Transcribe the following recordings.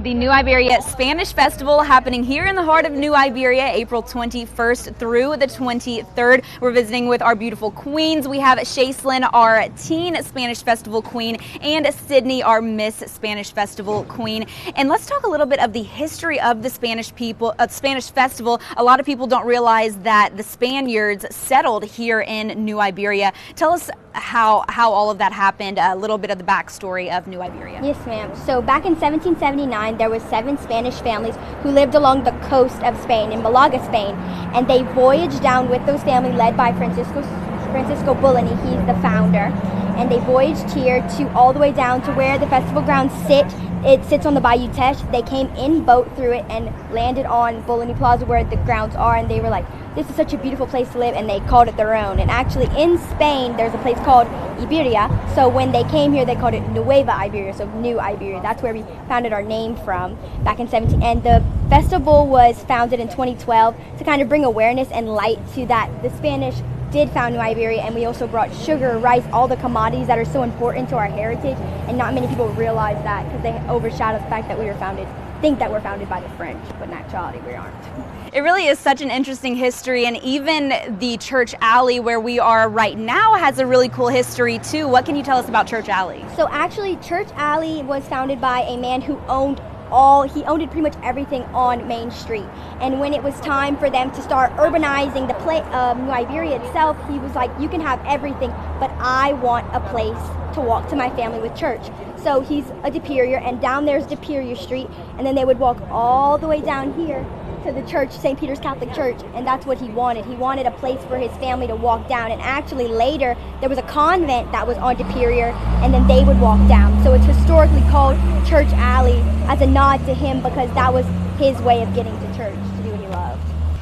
The New Iberia Spanish Festival happening here in the heart of New Iberia, April 21st through the 23rd. We're visiting with our beautiful queens. We have Shaislyn, our Teen Spanish Festival Queen, and Sydney, our Miss Spanish Festival Queen. And let's talk a little bit of the history of the Spanish Festival. A lot of people don't realize that the Spaniards settled here in New Iberia. Tell us how all of that happened, a little bit of the backstory of New Iberia. Yes, ma'am. So back in 1779, there was 7 Spanish families who lived along the coast of Spain, in Malaga, Spain, and they voyaged down with those families led by Francisco Bouligny. He's the founder, and they voyaged here to all the way down to where the festival grounds sit. It sits on the Bayou Teche. They came in boat through it and landed on Bouligny Plaza where the grounds are, and they were like, this is such a beautiful place to live, and they called it their own. And actually in Spain there's a place called Iberia, so when they came here they called it Nueva Iberia, so New Iberia. That's where we founded our name from back in 17, and the festival was founded in 2012 to kind of bring awareness and light to that the Spanish did found New Iberia, and we also brought sugar, rice, all the commodities that are so important to our heritage, and not many people realize that because they overshadow the fact that think that we're founded by the French, but in actuality we aren't. It really is such an interesting history, and even the Church Alley where we are right now has a really cool history too. What can you tell us about Church Alley? So actually Church Alley was founded by a man who owned pretty much everything on Main Street. And when it was time for them to start urbanizing the New Iberia itself, he was like, you can have everything, but I want a place to walk to my family with church. So he's a DePerier, and down there's DePerier Street, and then they would walk all the way down here to the church, St. Peter's Catholic Church, and that's what he wanted. He wanted a place for his family to walk down, and actually later there was a convent that was on DePerier, and then they would walk down. So it's historically called Church Alley as a nod to him because that was his way of getting to church, to do what he loved.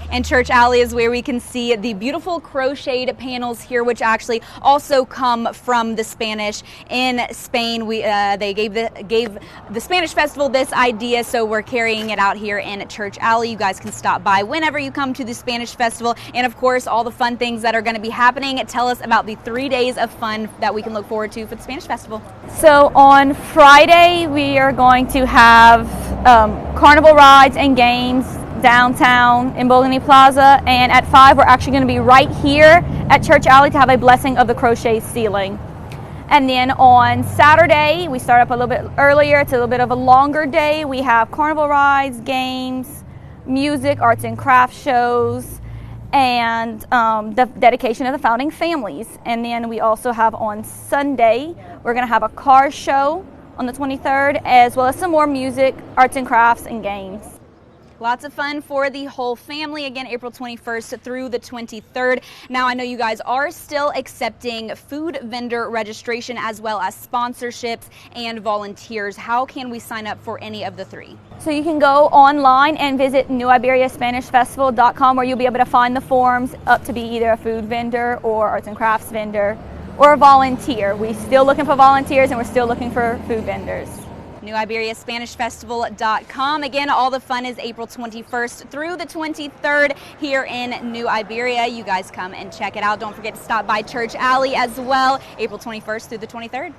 And Church Alley is where we can see the beautiful crocheted panels here, which actually also come from the Spanish. In Spain, they gave the Spanish Festival this idea, so we're carrying it out here in Church Alley. You guys can stop by whenever you come to the Spanish Festival, and of course all the fun things that are going to be happening. Tell us about the 3 days of fun that we can look forward to for the Spanish Festival. So on Friday we are going to have carnival rides and games downtown in Bouligny Plaza, and at 5 we're actually going to be right here at Church Alley to have a blessing of the crochet ceiling. And then on Saturday we start up a little bit earlier. It's a little bit of a longer day. We have carnival rides, games, music, arts and crafts shows, and the dedication of the founding families. And then we also have on Sunday we're going to have a car show on the 23rd, as well as some more music, arts and crafts, and games. Lots of fun for the whole family. Again, April 21st through the 23rd. Now, I know you guys are still accepting food vendor registration as well as sponsorships and volunteers. How can we sign up for any of the 3? So you can go online and visit newiberiaspanishfestival.com, where you'll be able to find the forms up to be either a food vendor or arts and crafts vendor or a volunteer. We're still looking for volunteers, and we're still looking for food vendors. newiberiaspanishfestival.com. Again, all the fun is April 21st through the 23rd here in New Iberia. You guys come and check it out. Don't forget to stop by Church Alley as well, April 21st through the 23rd.